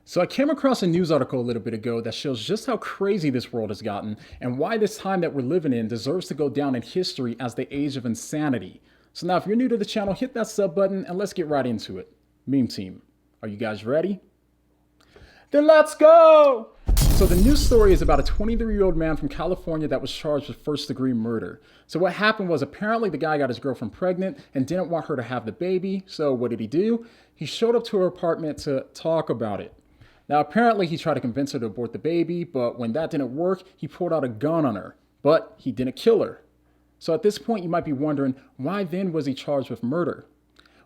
So I came across a news article a little bit ago that shows just how crazy this world has gotten and why this time that we're living in deserves to go down in history as the age of insanity. So now if you're new to the channel, hit that sub button and let's get right into it. Meme team, are you guys ready? Then let's go! So the news story is about a 23-year-old man from California that was charged with first-degree murder. So what happened was apparently the guy got his girlfriend pregnant and didn't want her to have the baby. So what did he do? He showed up to her apartment to talk about it. Now, apparently he tried to convince her to abort the baby, but when that didn't work, he pulled out a gun on her. But he didn't kill her. So at this point, you might be wondering, why then was he charged with murder?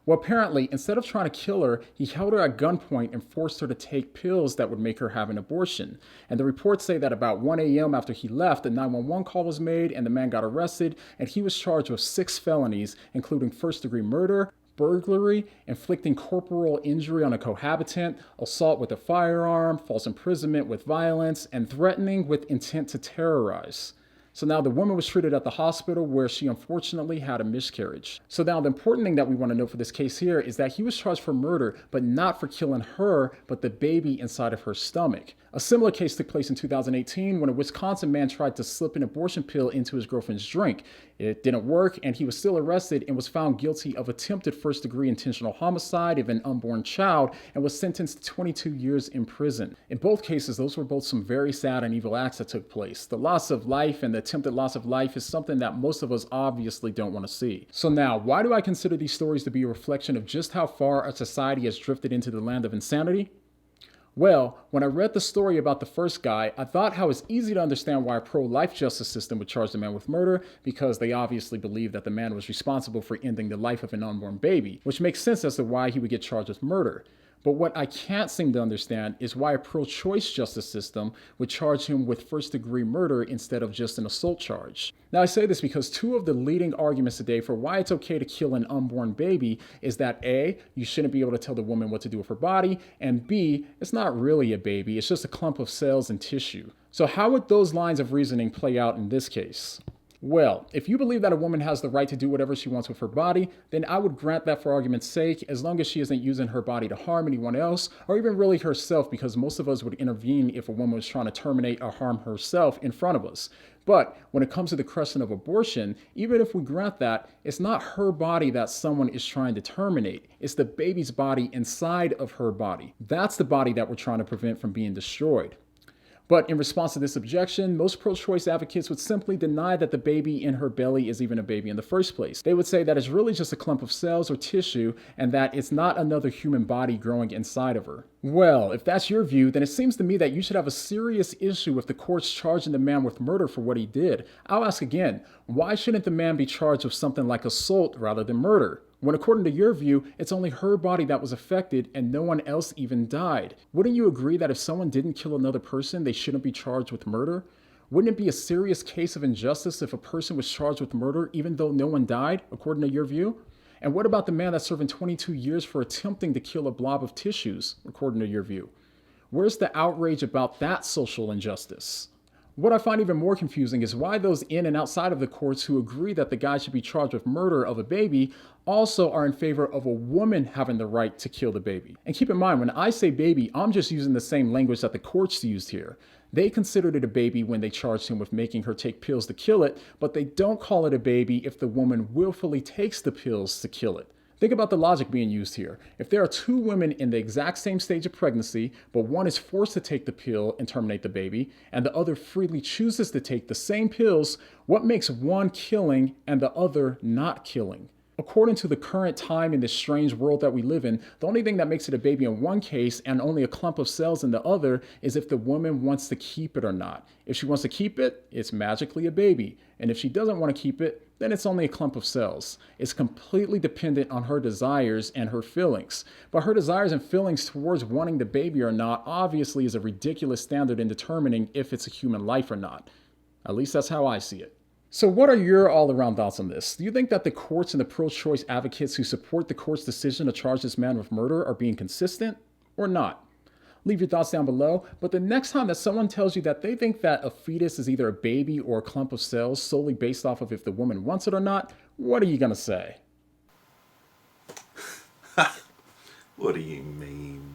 Well, apparently, instead of trying to kill her, he held her at gunpoint and forced her to take pills that would make her have an abortion. And the reports say that about 1 a.m. after he left, a 911 call was made and the man got arrested, and he was charged with 6 felonies, including first-degree murder, burglary, inflicting corporal injury on a cohabitant, assault with a firearm, false imprisonment with violence, and threatening with intent to terrorize. So now the woman was treated at the hospital where she unfortunately had a miscarriage. So now the important thing that we want to know for this case here is that he was charged for murder, but not for killing her, but the baby inside of her stomach. A similar case took place in 2018 when a Wisconsin man tried to slip an abortion pill into his girlfriend's drink. It didn't work, and he was still arrested and was found guilty of attempted first-degree intentional homicide of an unborn child and was sentenced to 22 years in prison. In both cases, those were both some very sad and evil acts that took place. The loss of life and the attempted loss of life is something that most of us obviously don't want to see. So now, why do I consider these stories to be a reflection of just how far our society has drifted into the land of insanity? Well, when I read the story about the first guy, I thought how it's easy to understand why a pro-life justice system would charge the man with murder, because they obviously believe that the man was responsible for ending the life of an unborn baby, which makes sense as to why he would get charged with murder. But what I can't seem to understand is why a pro-choice justice system would charge him with first-degree murder instead of just an assault charge. Now I say this because two of the leading arguments today for why it's okay to kill an unborn baby is that A, you shouldn't be able to tell the woman what to do with her body, and B, it's not really a baby, it's just a clump of cells and tissue. So how would those lines of reasoning play out in this case? Well, if you believe that a woman has the right to do whatever she wants with her body, then I would grant that for argument's sake, as long as she isn't using her body to harm anyone else, or even really herself, because most of us would intervene if a woman was trying to terminate or harm herself in front of us. But when it comes to the question of abortion, even if we grant that, it's not her body that someone is trying to terminate. It's the baby's body inside of her body. That's the body that we're trying to prevent from being destroyed. But in response to this objection, most pro-choice advocates would simply deny that the baby in her belly is even a baby in the first place. They would say that it's really just a clump of cells or tissue and that it's not another human body growing inside of her. Well, if that's your view, then it seems to me that you should have a serious issue with the courts charging the man with murder for what he did. I'll ask again, why shouldn't the man be charged with something like assault rather than murder? When according to your view, it's only her body that was affected and no one else even died. Wouldn't you agree that if someone didn't kill another person, they shouldn't be charged with murder? Wouldn't it be a serious case of injustice if a person was charged with murder even though no one died, according to your view? And what about the man that's serving 22 years for attempting to kill a blob of tissues, according to your view? Where's the outrage about that social injustice? What I find even more confusing is why those in and outside of the courts who agree that the guy should be charged with murder of a baby also are in favor of a woman having the right to kill the baby. And keep in mind, when I say baby, I'm just using the same language that the courts used here. They considered it a baby when they charged him with making her take pills to kill it, but they don't call it a baby if the woman willfully takes the pills to kill it. Think about the logic being used here. If there are two women in the exact same stage of pregnancy, but one is forced to take the pill and terminate the baby, and the other freely chooses to take the same pills, what makes one killing and the other not killing? According to the current time in this strange world that we live in, the only thing that makes it a baby in one case and only a clump of cells in the other is if the woman wants to keep it or not. If she wants to keep it, it's magically a baby. And if she doesn't want to keep it, then it's only a clump of cells. It's completely dependent on her desires and her feelings. But her desires and feelings towards wanting the baby or not obviously is a ridiculous standard in determining if it's a human life or not. At least that's how I see it. So what are your all-around thoughts on this? Do you think that the courts and the pro-choice advocates who support the court's decision to charge this man with murder are being consistent or not? Leave your thoughts down below, but the next time that someone tells you that they think that a fetus is either a baby or a clump of cells solely based off of if the woman wants it or not, what are you gonna say? What do you mean?